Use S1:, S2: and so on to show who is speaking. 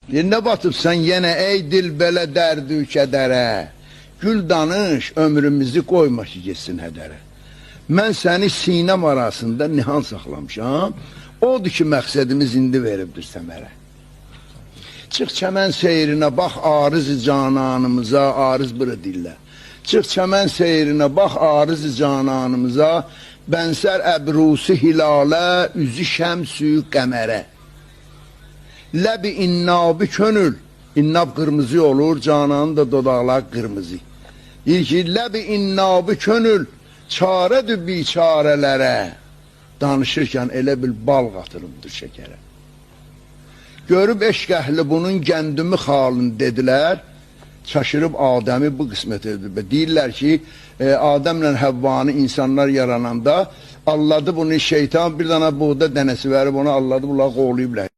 S1: Nə batıbsan yenə ey dil belə dərdü kədərə, gül danış ömrümüzü qoyma ki geçsin hədərə. Mən səni sinəm arasında nihal saxlamışam, odur ki məqsədimiz indi veribdir səmərə. Çıx çəmən seyrinə bax arız cananımıza, arız bırı dillə. Çıx çəmən seyrinə bax arız cananımıza, bənzər əbrusi hilalə, üzü şəmsü qəmərə. Ləbi innabı könül, innab qırmızı olur, cananın da dodaqlar qırmızı. Deyir ki, ləbi innabı könül, çarədir biçarələrə. Danışırkən elə bil bal qatırımdır şəkərə. Görüb eşq əhli bunun gəndimi xalın dedilər, çaşırıb Adəmi bu qismət edib. Deyirlər ki, Adəmlə Həvvanı insanlar yarananda alladı bunu şeytan, bir dana buğda dənəsi verib onu alladı, bunlar qoğulayıblər.